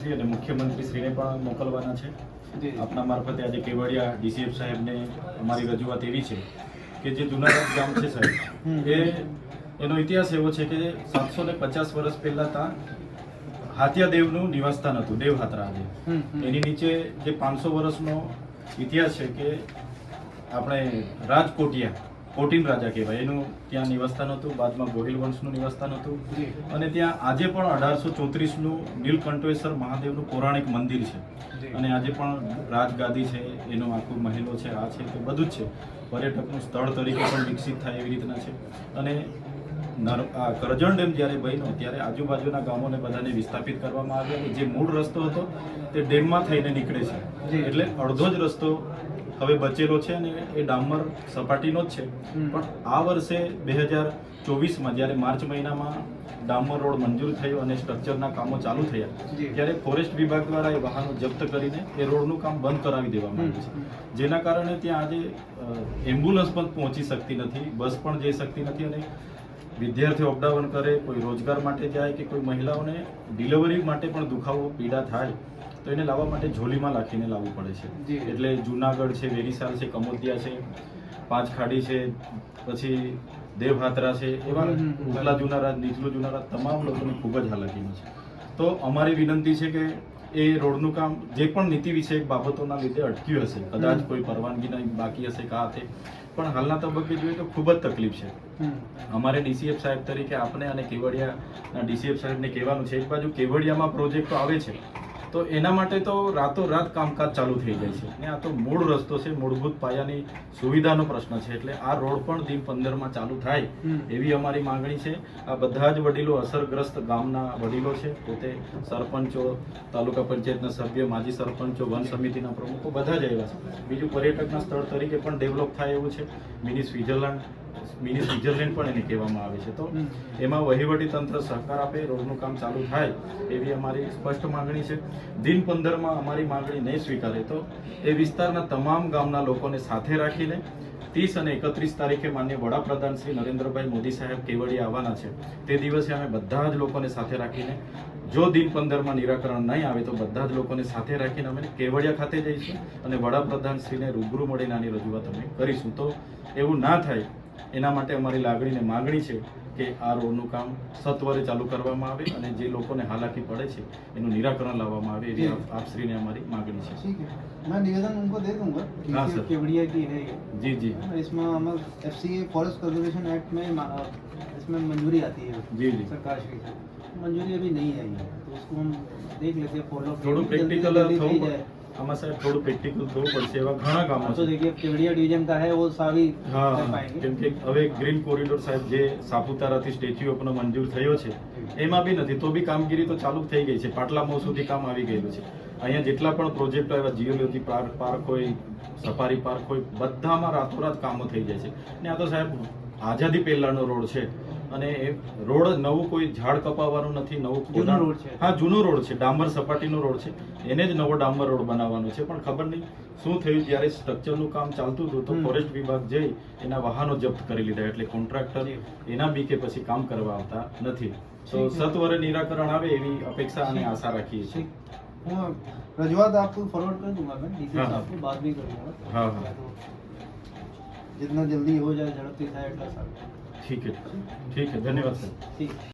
અને મુખ્યમંત્રીશ્રીને પણ મોકલવાના છે. આપના મારફતે આજે કેવડિયા ડીસીએફ સાહેબને અમારી રજૂઆત એવી છે કે જે જુનાગઢ ગામ છે સાહેબ, એનો ઇતિહાસ એવો છે કે 750 વર્ષ પહેલા ત્યાં હાથિયા દેવનું નિવાસસ્થાન હતું, દેવહાત્રા. આજે એની નીચે જે 500 વર્ષનો ઇતિહાસ છે કે આપણે રાજકોટિયા કોટીન રાજા કહેવાય, એનું ત્યાં નિવાસસ્થાન હતું. બાદમાં ગોહિલ વંશનું નિવાસસ્થાન હતું અને ત્યાં આજે પણ 1834નું નીલકંઠેશ્વર મહાદેવનું પૌરાણિક મંદિર છે અને આજે પણ રાજગાદી છે, એનો આખો મહેલો છે, આ છે, તે બધું જ છે. પર્યટકનું સ્થળ તરીકે પણ વિકસિત થાય એવી રીતના છે. અને કરજણ ડેમ જ્યારે બન્યો ત્યારે આજુબાજુના ગામોને બધાને વિસ્થાપિત કરવામાં આવ્યા અને જે મૂળ રસ્તો હતો તે ડેમમાં થઈને નીકળે છે, એટલે અડધો જ રસ્તો હવે બચેલો છે અને એ ડામર સપાટીનો જ છે. પણ આ વર્ષે 2024માં જ્યારે માર્ચ મહિનામાં ડામર રોડ મંજૂર થયો અને સ્ટ્રક્ચરના કામો ચાલુ થયા ત્યારે ફોરેસ્ટ વિભાગ દ્વારા એ વાહનો જપ્ત કરીને એ રોડનું કામ બંધ કરાવી દેવામાં આવ્યું છે, જેના કારણે ત્યાં આજે એમ્બ્યુલન્સ પણ પહોંચી શકતી નથી, બસ પણ જઈ શકતી નથી અને વિદ્યાર્થીઓ અપડાઉન કરે, કોઈ રોજગાર માટે જાય કે કોઈ મહિલાઓને ડિલિવરી માટે પણ દુખાવો પીડા થાય તો એને લાવવા માટે ઝોલીમાં રાખીને લાવવું પડે છે. એટલે જુનાગઢ છે, વેરીસાલ છે, કમોદિયા છે, પાંચ ખાડી છે, પછી દેવહાત્રા છે, એવા ઉપલા જુનારાજ, નીચલું જુનારાજ તમામ લોકોની ખૂબ જ હાલાકીમાં છે. તો અમારી વિનંતી છે કે એ રોડનું કામ જે પણ નીતિ વિષયક બાબતોના લીધે અટક્યું હશે, કદાચ કોઈ પરવાનગી બાકી હશે કા તે, પણ હાલના તબક્કે જોઈએ તો ખૂબ જ તકલીફ છે. અમારે ડીસીએફ સાહેબ તરીકે આપણે અને કેવડિયાના ડીસીએફ સાહેબને કહેવાનું છે, એક બાજુ કેવડિયામાં પ્રોજેક્ટો આવે છે તો એના માટે તો રાતોરાત કામકાજ ચાલુ થઈ જાય છે ને આ તો મૂળ રસ્તો છે, મૂળભૂત પાયાની સુવિધાનો પ્રશ્ન છે. એટલે આ રોડ પણ દિન 15માં ચાલુ થાય એવી અમારી માંગણી છે. આ બધા જ વડીલો, અસરગ્રસ્ત ગામના વડીલો છે, પોતે સરપંચો, તાલુકા પંચાયતના સભ્ય, માજી સરપંચો, વન સમિતિના પ્રમુખો બધા જ આવ્યા છે. બીજું પર્યટકના સ્થળ તરીકે પણ ડેવલપ થાય એવું છે. મિની સ્વિટ્ઝરલેન્ડ પણ એને કહેવામાં આવે છે. તો એમાં વહીવટી તંત્ર સહકાર આપે, રોડનું કામ ચાલુ થાય એવી અમારી સ્પષ્ટ માંગણી છે. દિન 15માં અમારી માંગણી નહીં સ્વીકારે તો એ વિસ્તારના તમામ ગામના લોકોને સાથે રાખીને 30 અને 31 તારીખે માન્ય વડાપ્રધાન શ્રી નરેન્દ્રભાઈ મોદી સાહેબ કેવડિયા આવવાના છે, તે દિવસે અમે બધા જ લોકોને સાથે રાખીને, જો દિન 15માં નિરાકરણ નહીં આવે તો બધા જ લોકોને સાથે રાખીને અમે કેવડિયા ખાતે જઈશું અને વડાપ્રધાન શ્રીને રૂબરૂ મળીને આની રજૂઆત અમે કરીશું. તો એવું ના થાય એના માટે અમારી લાગણીને માંગણી છે કે આ રોડનું કામ સત્વરે ચાલુ કરવામાં આવે અને જે લોકોને હાલાકી પડે છે એનું નિરાકરણ લાવવામાં આવે એવી આપશ્રીને અમારી માંગણી છે. मैं निवेदन उनको दे दूंगा कि केवड़िया की है ये। जी जी, इसमें हम एफसीए फॉरेस्ट कंजर्वेशन एक्ट में इसमें मंजूरी आती है जी जी, सरकार से, मंजूरी अभी नहीं आई है तो उसको हम देख लेते हैं, फॉलो થોડું પ્રેક્ટિકલ થવું, આમાં સાહેબ થોડું પ્રેક્ટિકલ થવું પડશે. એવા ઘણા ગામો तो देखिए केवड़िया डिवीजन का है वो सारी હા, કેમ કે હવે ગ્રીન કોરિડોર સાહેબ જે સાપુતારાથી સ્ટેચ્યુ ઓફનો મંજૂર થયો છે એમાં બી નથી, તો બી કામગીરી તો ચાલુ થઈ ગઈ છે. પાટલા મોં સુધી કામ આવી ગયેલું છે. અહીંયા જેટલા પણ પ્રોજેક્ટ આવ્યા, જીઓલોજી પાર્ક હોય, સફારી પાર્ક હોય, બધામાં રાતોરાત કામો થઈ જાય છે. ને આ તો સાહેબ આઝાદી પહેલાનો રોડ છે અને એ રોડ નવું કોઈ ઝાડ કપાવવાનું નથી, જૂનો રોડ છે. હા, જૂનો રોડ છે, ડામર સપાટીનો રોડ છે, એને જ નવો ડામર રોડ બનાવવાનો છે. પણ ખબર નહીં શું થયું, જ્યારે સ્ટ્રક્ચરનું કામ ચાલતું હતું તો ફોરેસ્ટ વિભાગ જઈ એના વાહનો જપ્ત કરી લીધા, એટલે કોન્ટ્રાક્ટર એના બી કે પછી કામ કરવા આવતા નથી. તો સત્વરે નિરાકરણ આવે એવી અપેક્ષા અને આશા રાખીએ છીએ. हाँ, रजवात आपको फॉरवर्ड कर दूंगा मैं, डीसी साहब को बात भी करूंगा. हाँ हाँ, जितना जल्दी हो जाए, झड़पથી થાય એટલા સારું. ठीक है, धन्यवाद सर. ठीक.